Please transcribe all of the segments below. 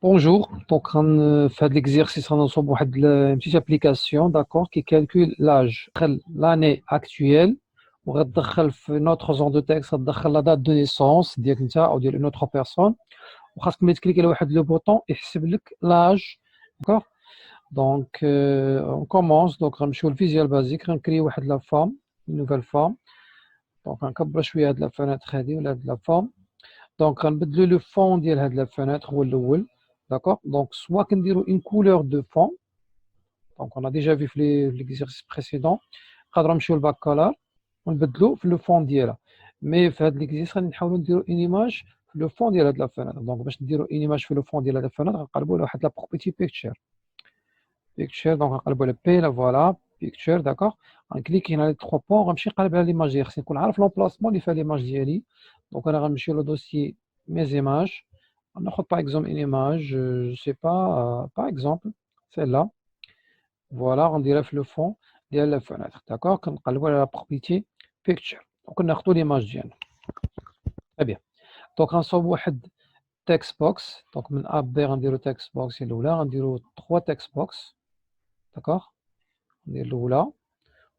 Bonjour, donc on fait de l'exercice on ensemble une petite application d'accord qui calcule l'âge, l'année actuelle وغتدخل في notre zone de texte غتدخل la date de naissance ديالك انت او ديال une autre personne وخاصك ملي تكليكي على واحد لو بوطون يحسب لك l'âge d'accord donc on commence donc غنمشيو للفيزيال بازيك غنكري واحد لا فورم une nouvelle forme donc غنكبر شويه هاد لا فenêtre هادي ولا هاد لا فورم donc غنبدلو لو فون ديال هاد لا فenêtre هو الاول. D'accord? Donc, soit qu'on dirait une couleur de fond, donc on a déjà vu l'exercice précédent, cadre le backcolor, on le le fond d'hier. Mais fait l'exercice, on va dire une image le fond de la fenêtre. Donc, باش نديرو une image le fond de la fenêtre, غنقلبوا لواحد la property picture. Picture, donc غنقلبوا le P, la voilà, picture, d'accord? On clique sur les trois points, غنمشي نقلب على l'image ديالي, خصني نكون عارف l'emplacement اللي فيها l'image ديالي. Donc, on غنمشي le dossier mes images. On a par exemple une image, je ne sais pas, par exemple, celle-là. Voilà, on dirait le fond de la fenêtre. D'accord? Quand on voit la propriété picture. Donc, on a retrouvé l'image dienne. Très bien. Donc, on s'ouvre un text box. Donc, on a on dirait le text box et là, on dirait trois text box. D'accord? On dirait là.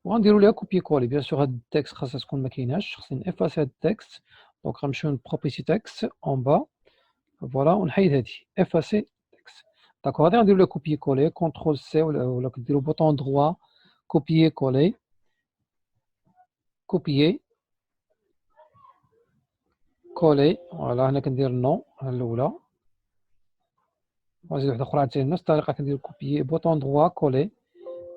On dirait le copier-coller. Bien sûr, le texte, ça se compte maquinage. C'est effacer le texte. Donc, on a une propriété texte en bas. Voilà, on a effacer texte. D'accord, on dit le copier-coller, CTRL C ou le bouton droit, copier-coller, copier, coller. Voilà, on a dire non, là. On va dire نفس الطريقة كندير copier, bouton droit, coller.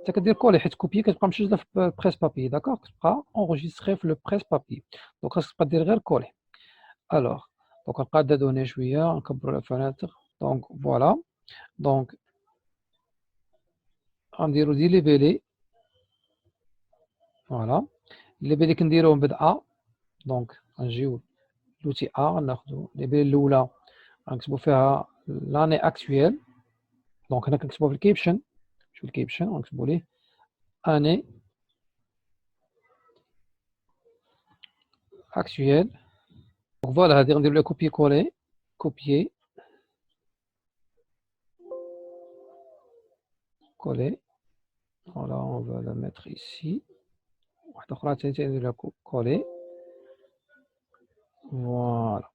Ça veut dire coller, حيت copier كتبقى مشجلة في presse papier, d'accord, كتبقى enregistré في le presse papier. Donc خاصك تبقى دير غير coller. Alors, donc نقاد donner شوية, نكبروا la fenêtre. Donc voilà. Donc غنديروا دي ليبيلي. Voilà. اللي بالي كنديروهم بد A. دونك غنجيو لوتي A غناخدو اللي بالي الأولى غنكتبو فيها لاني أكتويل. دونك هنا كنكتبو في الكيبشن. شوف الكيبشن غنكتبو ليه أني أكتويل. دونك فوالا هادي غنديرو ليها كوبي كولي. كوبيي كولي. فوالا on va la mettre ici. واحدة أخرى تاني ندير لها كولي. فوالا.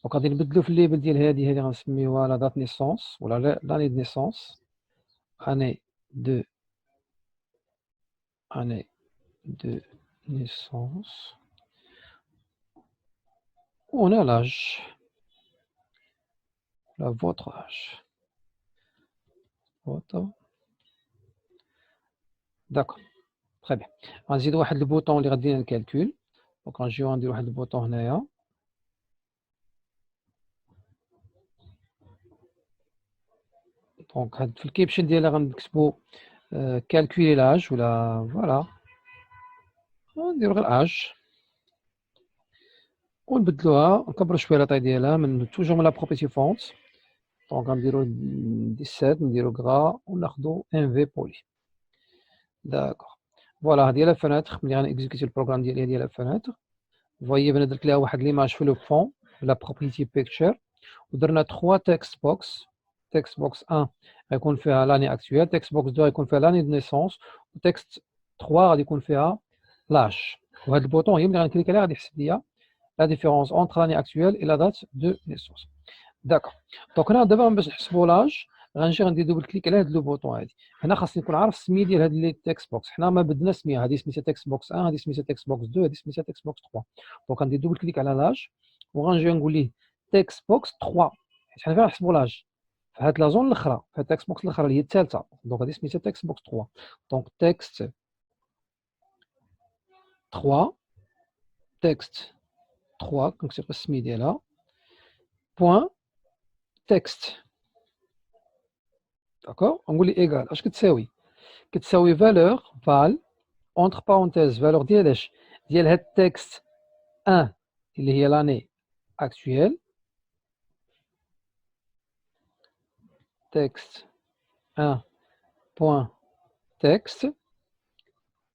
دونك غادي نبدلو في الليبل ديال هادي غنسميوها لا دات نيسونس ولا لاني دو نيسونس. année de naissance. On a l'âge, votre âge. D'accord, très bien. On va واحد le bouton اللي غادي ندير الكالكول. دونك غنجيو ندير واحد البوطون هنايا. دونك هاد في الكيبشن ديالها غنكتبو كالكولي لاج ولا فوالا نديرو غير اج ونبدلوها نكبرو شويه لاطاي ديالها من توجور من لا بروبرتي فونت. دونك غنديرو 17 نديرو غرا وناخدو ان في بولي. داكوغ فوالا هادي هي لا فenêtre ملي غنكزيكوتي البروغرام ديالي هادي هي لا fenêtre. فوايي بنا درت ليها واحد ليماج في لو فون لا بروبرتي بيكتشر ودرنا 3 تكست بوكس. تكست بوكس 1 غيكون فيها لاني اكتويل، تكست بوكس 2 غيكون فيها لاني دو نيسونس، وتكست 3 غادي يكون فيها لاج. وهاد البوطون هي ملي غنكليك عليها غادي يحسب ليا لا ديفيرونس اونتر لاني اكتويل اي لا دات دو نيسونس. داكوغ دونك هنا دابا باش نحسبوا لاج غنجي غندير دوبل كليك على هاد لو بوطون هادي. هنا خاصني نكون عارف السميه ديال هاد لي تكست بوكس. حنا ما بدنا سميه، هادي سميتها تكست بوكس 1، هادي سميتها تكست بوكس 2، هادي سميتها تكست بوكس 3. دونك غندير دوبل كليك على لاج وغنجي نقول ليه تكست بوكس 3 حيت حنا فين نحسبوا لاج في هاد لا زون الاخرى، في التكست بوكس الاخرى اللي هي الثالثه. دونك هادي سميتها تكست بوكس 3. دونك تكست 3 تكست 3 كنكتب السميه ديالها بوين تكست. داكوغ نقول لي ايكال اش كتساوي؟ كتساوي فالور فال اونتر بارونتيز فالور ديال اش؟ ديال هاد التكست 1 اللي هي لاني اكتويل، تكست 1 بوين تكست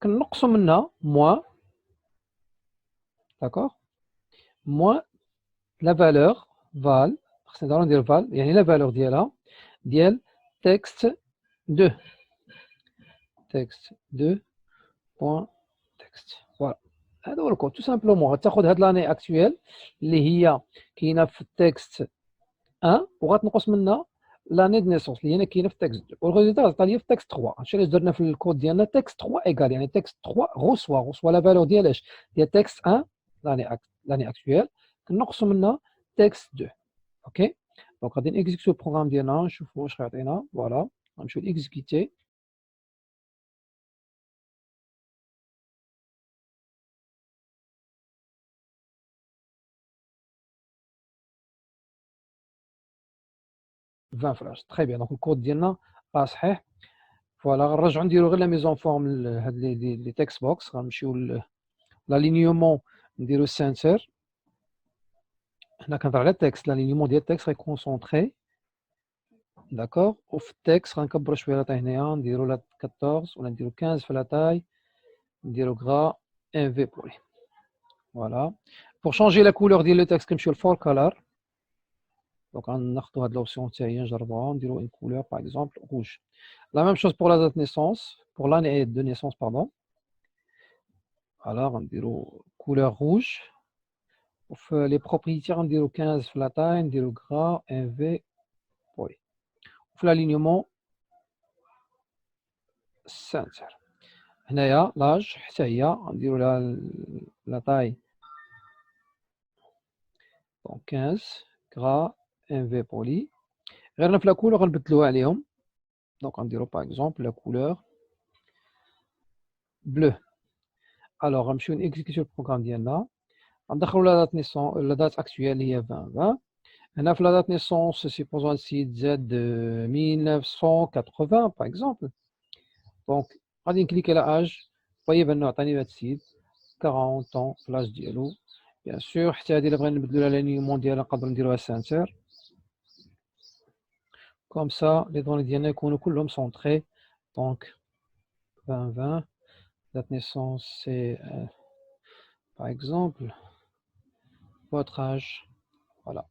كنقصوا منها موان. داكوغ موان لا فالور فال خصني ضروري ندير val يعني لا فالور ديالها ديال text 2 text 2 بوان text فوالا هذا هو الكود تو سامبلومون غتاخد هاد لاني اكتويل اللي هي كاينه في التكست 1 وغتنقص منها لاني دو نيسونس اللي هي كاينه في التكست 2 والريزولتا غتعطي لي في التكست 3 هادشي علاش درنا في الكود ديالنا تكست 3 ايكال يعني تكست 3 غوسوا لا فالور ديال اش ديال تكست 1 لاني اكتويل كنقصوا منها تكست 2 اوكي دونك غادي نيكزيكيتيو البروغرام ديالنا نشوفوا واش غيعطينا فوالا غنمشيو ليكزيكيتي 20 فلاش تري بيان دونك الكود ديالنا راه صحيح فوالا غنرجعو نديرو غير لا ميزون فورم هاد لي تكست بوكس غنمشيو لالينيومون نديرو سنتر حنا كنهضر على التكست لالينيومون ديال التكست غيكونسونطري داكوغ وفي التكست غنكبرو شويه لاطاي هنايا نديرو لا 14 ولا نديرو 15 في لاطاي نديرو غرا ان في بولي فوالا بور شونجي لا كولور ديال لو تكست كنمشيو لفور كولور دونك غناخدو هاد لوبسيون حتى هي نجربوها نديرو اون كولور باغ اكزومبل روج لا ميم شوز بور لا دات نيسونس بور لاني دو نيسونس باردون فوالا غنديرو كولور روج وفي لي بروبريتي غنديرو 15 في لاطاي نديرو غرا ان في بولي وفي لالينيومون سنتر هنايا لاج حتى هي غنديرو لها لاطاي دونك 15 غرا ان في بولي غير هنا في لا كولور غنبدلوها عليهم دونك غنديرو باغ اكزومبل لا كولور بلو الوغ غنمشيو نيكزيكيتيو البروغرام ديالنا غندخلو لا دات نيسون لا دات اكتويال اللي هي 2020 هنا في لا دات نيسونس سيبوزون هادشي تزاد 1980 باغ اكزومبل دونك غادي نكليكي على اج فوايي بانه عطاني هاد السيد 40 طون في لاج ديالو بيان سور حتى هادي الا بغينا نبدلو لها لانيومون ديالها نقدرو نديروها سانتر كوم سا لي دوني ديالنا يكونوا كلهم سونطري دونك 2020 date naissance c'est par exemple votre âge voilà